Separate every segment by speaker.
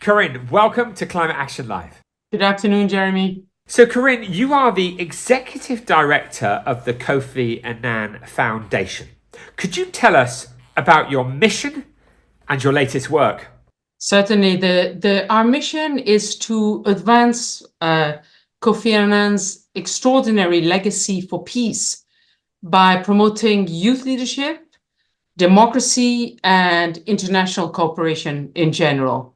Speaker 1: Corinne, welcome to Climate Action Live.
Speaker 2: Good afternoon, Jeremy.
Speaker 1: So, Corinne, you are the Executive Director of the Kofi Annan Foundation. Could you tell us about your mission and your latest work?
Speaker 2: Certainly, our mission is to advance Kofi Annan's extraordinary legacy for peace by promoting youth leadership, democracy, and international cooperation in general.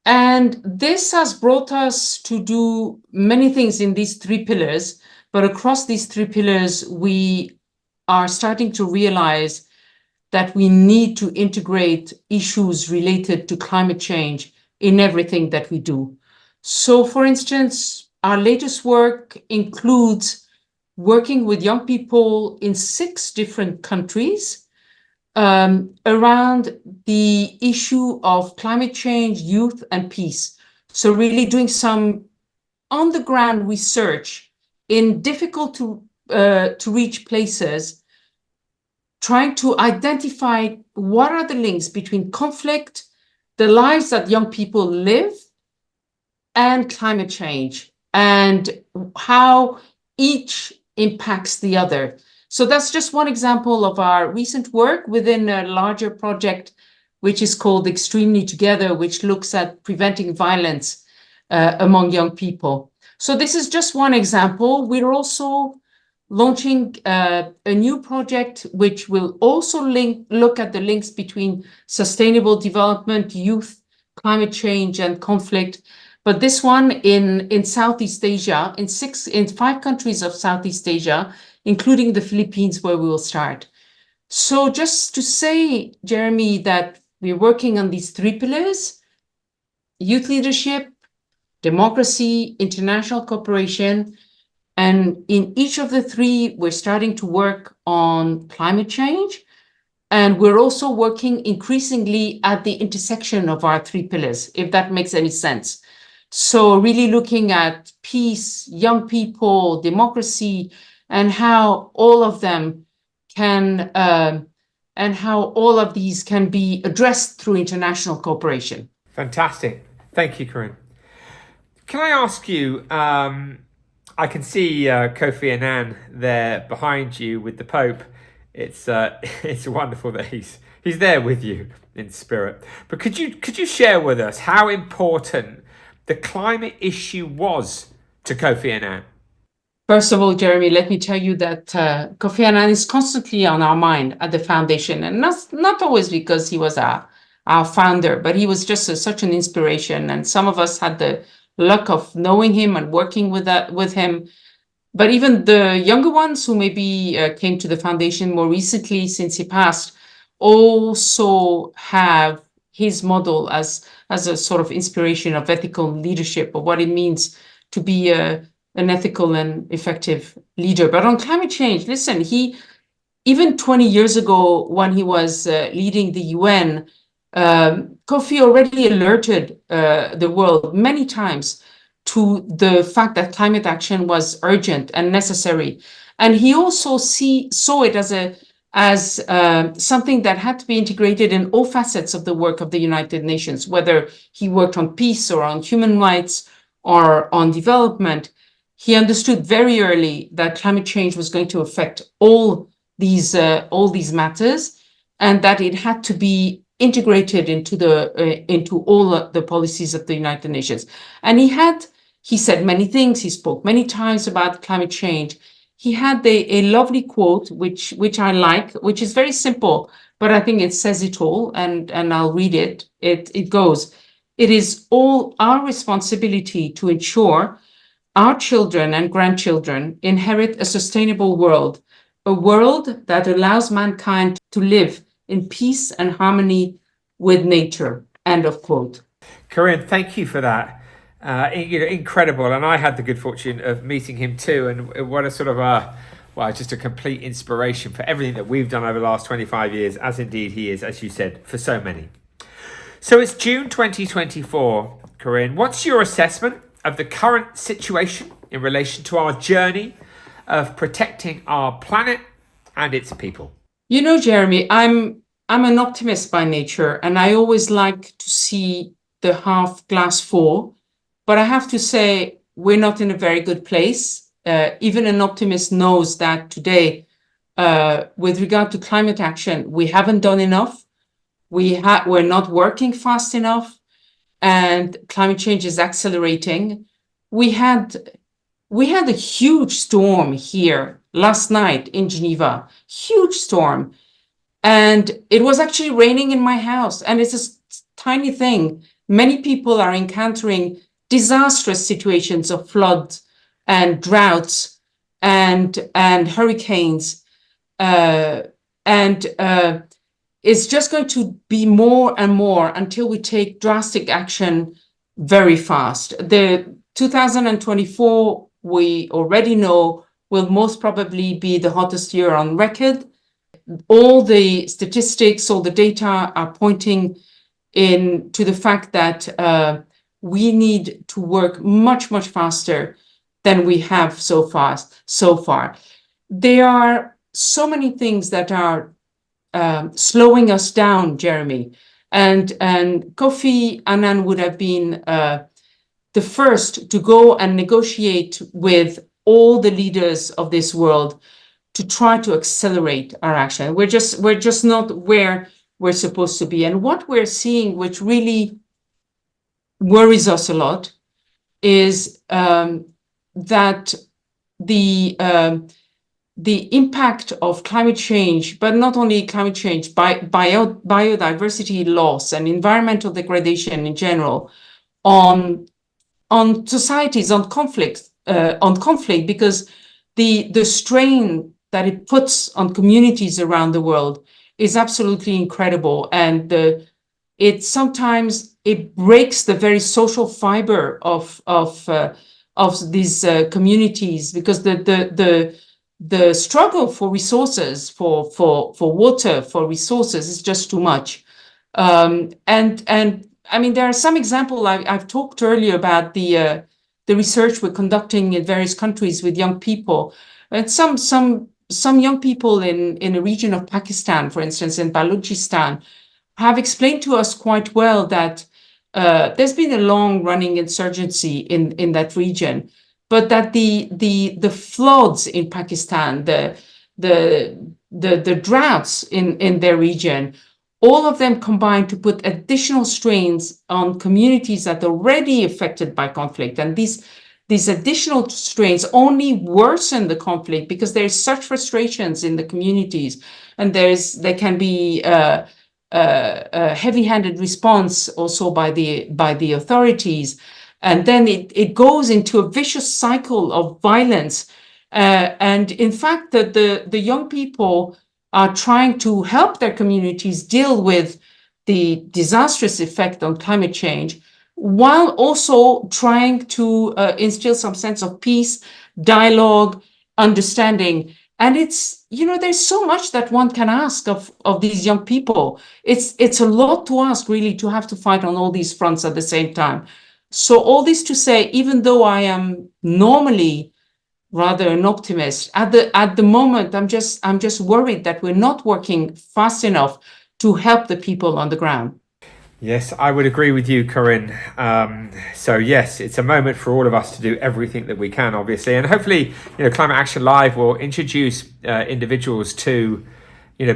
Speaker 2: And this has brought us to do many things in these three pillars, but across these three pillars, we are starting to realize that we need to integrate issues related to climate change in everything that we do. So, for instance, our latest work includes working with young people in 6 different countries around the issue of climate change, youth, and peace. So really doing some on-the-ground research in difficult to reach places, trying to identify what are the links between conflict, the lives that young people live, and climate change, and how each impacts the other. So that's just one example of our recent work within a larger project, which is called Extremely Together, which looks at preventing violence among young people. So this is just one example. We're also launching a new project, which will also look at the links between sustainable development, youth, climate change, and conflict. But this one in Southeast Asia, in 5 countries of Southeast Asia, including the Philippines, where we will start. So just to say, Jeremy, that we're working on these 3 pillars: youth leadership, democracy, international cooperation. And in each of the 3, we're starting to work on climate change. And we're also working increasingly at the intersection of our 3 pillars, if that makes any sense. So really looking at peace, young people, democracy, and how all of them can, and how all of these can be addressed through international cooperation.
Speaker 1: Fantastic. Thank you, Corinne. Can I ask you, I can see Kofi Annan there behind you with the Pope. It's wonderful that he's there with you in spirit. But could you share with us how important the climate issue was to Kofi Annan?
Speaker 2: First of all, Jeremy, let me tell you that Kofi Annan is constantly on our mind at the foundation, and not always because he was our founder, but he was just such an inspiration. And some of us had the luck of knowing him and working with him. But even the younger ones who maybe came to the foundation more recently since he passed also have his model as a sort of inspiration of ethical leadership, of what it means to be an ethical and effective leader. But on climate change, listen, even 20 years ago, when he was leading the UN, Kofi already alerted the world many times to the fact that climate action was urgent and necessary. And he also saw it as something that had to be integrated in all facets of the work of the United Nations, whether he worked on peace or on human rights or on development. He understood very early that climate change was going to affect all these matters, and that it had to be integrated into all the policies of the United Nations. And he said many things. He spoke many times about climate change. He had a lovely quote, which I like, which is very simple, but I think it says it all. And I'll read it. It goes: "It is all our responsibility to ensure our children and grandchildren inherit a sustainable world, a world that allows mankind to live in peace and harmony with nature." End of quote.
Speaker 1: Corinne, thank you for that. Incredible. And I had the good fortune of meeting him too. And what a sort of just a complete inspiration for everything that we've done over the last 25 years, as indeed he is, as you said, for so many. So it's June 2024, Corinne. What's your assessment of the current situation in relation to our journey of protecting our planet and its people?
Speaker 2: You know, Jeremy, I'm an optimist by nature, and I always like to see the half glass full, but I have to say we're not in a very good place. Even an optimist knows that today, with regard to climate action, we haven't done enough. We're not working fast enough, and climate change is accelerating. We had a huge storm here last night in Geneva, huge storm. And it was actually raining in my house. And it's a tiny thing. Many people are encountering disastrous situations of floods and droughts and hurricanes. It's just going to be more and more until we take drastic action very fast. The 2024, we already know, will most probably be the hottest year on record. All the statistics, all the data are pointing to the fact that we need to work much, much faster than we have so far. There are so many things that are slowing us down, Jeremy. And Kofi Annan would have been the first to go and negotiate with all the leaders of this world to try to accelerate our action. We're just not where we're supposed to be. And what we're seeing, which really worries us a lot, is that the impact of climate change, but not only climate change, biodiversity loss and environmental degradation in general, on societies, on conflict, because the strain that it puts on communities around the world is absolutely incredible, and it sometimes breaks the very social fiber of these communities, because the struggle for resources, for water, for resources is just too much. And I mean, there are some examples. I've talked earlier about the research we're conducting in various countries with young people, and some young people in a region of Pakistan, for instance, in Balochistan, have explained to us quite well that there's been a long-running insurgency in that region, but that the floods in Pakistan, the droughts in their region, all of them combine to put additional strains on communities that are already affected by conflict. And these additional strains only worsen the conflict because there's such frustrations in the communities, and there can be a heavy-handed response also by the authorities. And then it goes into a vicious cycle of violence. And in fact, the young people are trying to help their communities deal with the disastrous effect on climate change, while also trying to instill some sense of peace, dialogue, understanding. And it's, there's so much that one can ask of these young people. It's a lot to ask, really, to have to fight on all these fronts at the same time. So all this to say, even though I am normally rather an optimist, at the moment, I'm just worried that we're not working fast enough to help the people on the ground.
Speaker 1: Yes, I would agree with you, Corinne. So yes, it's a moment for all of us to do everything that we can, obviously, and hopefully, Climate Action Live will introduce individuals to,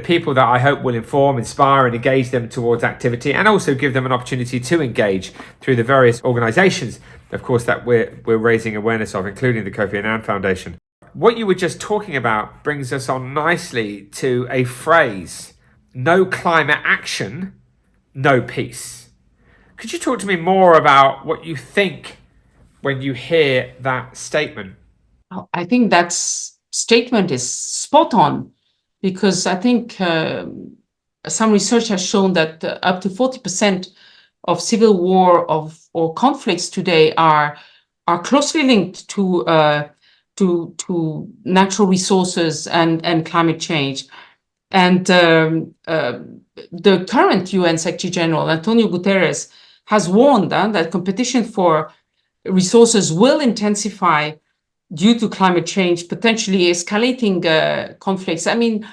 Speaker 1: people that I hope will inform, inspire, and engage them towards activity, and also give them an opportunity to engage through the various organisations, of course, that we're raising awareness of, including the Kofi Annan Foundation. What you were just talking about brings us on nicely to a phrase: no climate action, no peace. Could you talk to me more about what you think when you hear that statement?
Speaker 2: I think that statement is spot on, because I think some research has shown that up to 40% of civil war or conflicts today are closely linked to natural resources and climate change. And the current UN Secretary General, Antonio Guterres, has warned that competition for resources will intensify due to climate change, potentially escalating conflicts. I mean,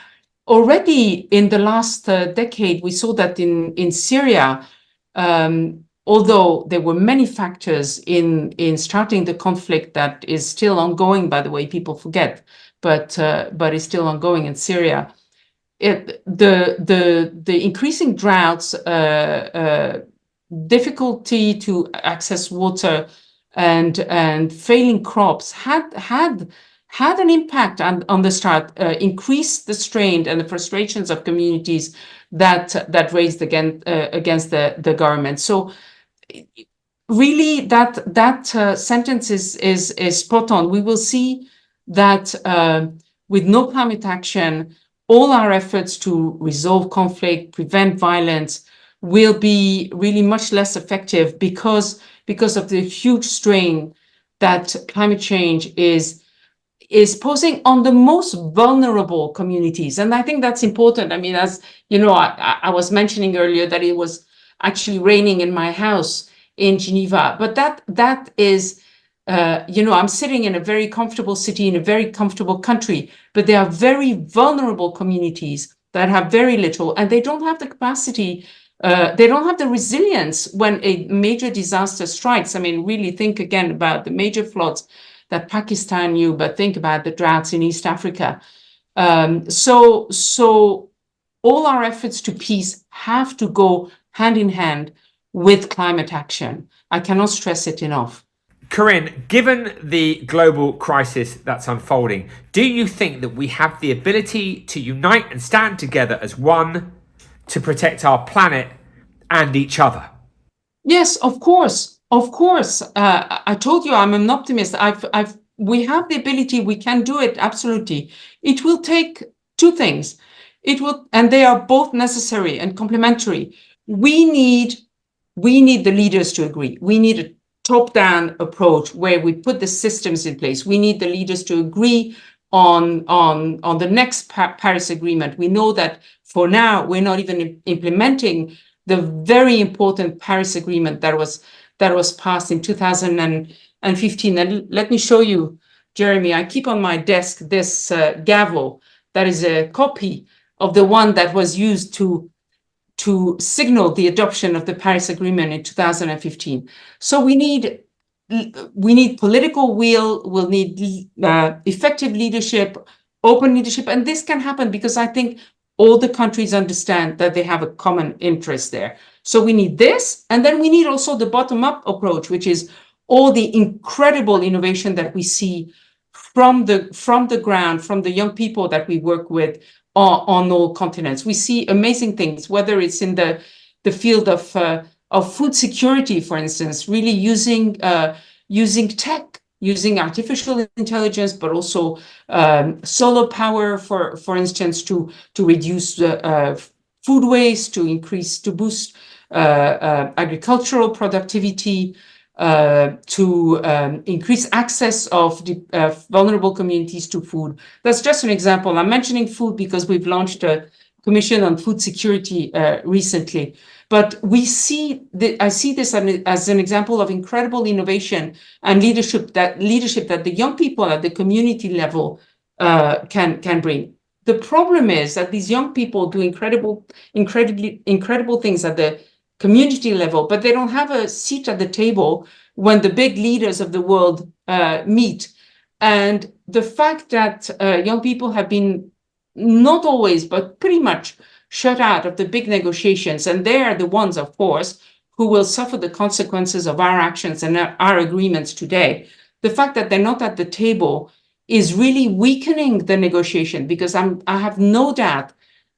Speaker 2: already in the last decade, we saw that in Syria, although there were many factors in starting the conflict that is still ongoing, by the way, people forget, but is still ongoing in Syria. The increasing droughts, difficulty to access water, and failing crops had an impact on the start, increased the strain and the frustrations of communities that raised against the government. So really, that sentence is spot on. We will see that with no climate action, all our efforts to resolve conflict, prevent violence, will be really much less effective because of the huge strain that climate change is posing on the most vulnerable communities. And I think that's important. I mean, as you know, I was mentioning earlier that it was actually raining in my house in Geneva, but that is, I'm sitting in a very comfortable city, in a very comfortable country, but there are very vulnerable communities that have very little, and they don't have the capacity, they don't have the resilience when a major disaster strikes. I mean, really think again about the major floods that Pakistan knew, but think about the droughts in East Africa. So all our efforts to peace have to go hand in hand with climate action. I cannot stress it enough.
Speaker 1: Corinne, given the global crisis that's unfolding, do you think that we have the ability to unite and stand together as one to protect our planet and each other?
Speaker 2: Yes, of course. Of course. I told you I'm an optimist. We have the ability, we can do it, absolutely. It will take two things. And they are both necessary and complementary. We need the leaders to agree. We need a top-down approach where we put the systems in place. We need the leaders to agree on the next Paris Agreement. We know that for now, we're not even implementing the very important Paris Agreement that was passed in 2015. And let me show you, Jeremy, I keep on my desk this gavel that is a copy of the one that was used to signal the adoption of the Paris Agreement in 2015. So we need political will, we'll need effective leadership, open leadership, and this can happen because I think all the countries understand that they have a common interest there. So we need this, and then we need also the bottom-up approach, which is all the incredible innovation that we see from the ground, from the young people that we work with on all continents. We see amazing things, whether it's in the field of food security, for instance, really using tech, using artificial intelligence, but also solar power, for instance, to reduce food waste, to boost agricultural productivity, to increase access of the vulnerable communities to food. That's just an example. I'm mentioning food because we've launched a commission on food security recently. But I see this as an example of incredible innovation and leadership that the young people at the community level can bring. The problem is that these young people do incredible things at the community level, but they don't have a seat at the table when the big leaders of the world meet. And the fact that young people have been not always, but pretty much shut out of the big negotiations, and they are the ones, of course, who will suffer the consequences of our actions and our agreements today. The fact that they're not at the table is really weakening the negotiation, because I have no doubt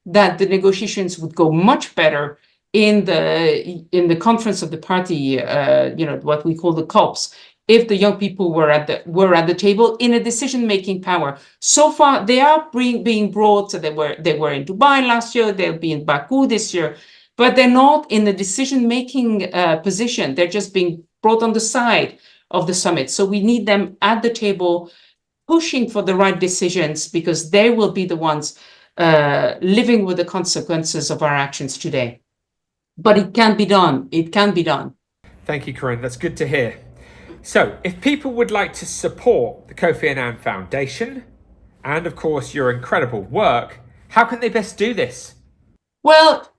Speaker 2: that the negotiations would go much better in the conference of the party, what we call the COPs, if the young people were at the table in a decision-making power. So far, they are being brought. So they were in Dubai last year. They'll be in Baku this year, but they're not in the decision-making position. They're just being brought on the side of the summit. So we need them at the table, pushing for the right decisions, because they will be the ones living with the consequences of our actions today. But it can be done. It can be done.
Speaker 1: Thank you, Corinne. That's good to hear. So, if people would like to support the Kofi Annan Foundation and, of course, your incredible work, how can they best do this?
Speaker 2: Well,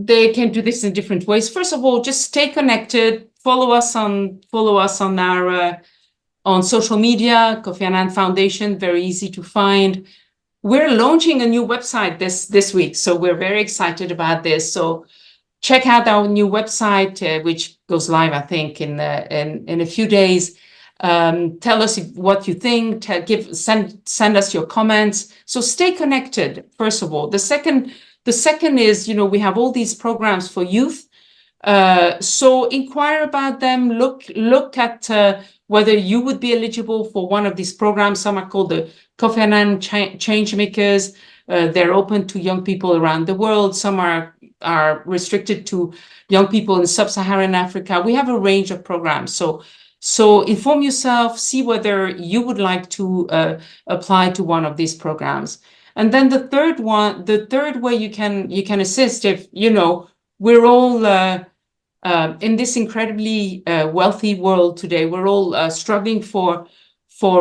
Speaker 2: they can do this in different ways. First of all, just stay connected. Follow us on our on social media. Kofi Annan Foundation, very easy to find. We're launching a new website this week, so we're very excited about this. So check out our new website, which goes live, I think, in a few days. Tell us what you think. Send us your comments. So stay connected. First of all, the second is, we have all these programs for youth. So inquire about them. Look at whether you would be eligible for one of these programs. Some are called the Kofi Annan Change Makers. They're open to young people around the world. Some are restricted to young people in sub-Saharan Africa. We have a range of programs. So inform yourself, see whether you would like to apply to one of these programs. And then the third way you can assist, if we're all in this incredibly wealthy world today, we're all struggling for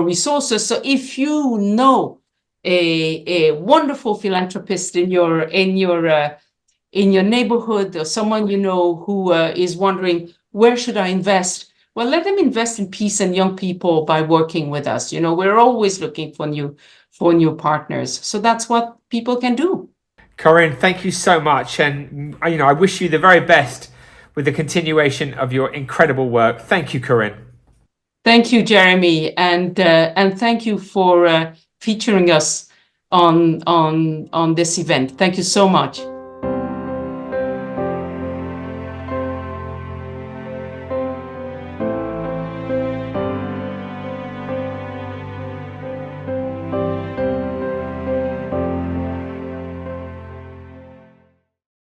Speaker 2: resources. So if you know a wonderful philanthropist in your neighborhood, or someone who is wondering, where should I invest? Well, let them invest in peace and young people by working with us. We're always looking for new partners. So that's what people can do.
Speaker 1: Corinne, thank you so much. And, I wish you the very best with the continuation of your incredible work. Thank you, Corinne.
Speaker 2: Thank you, Jeremy. And thank you for featuring us on this event. Thank you so much.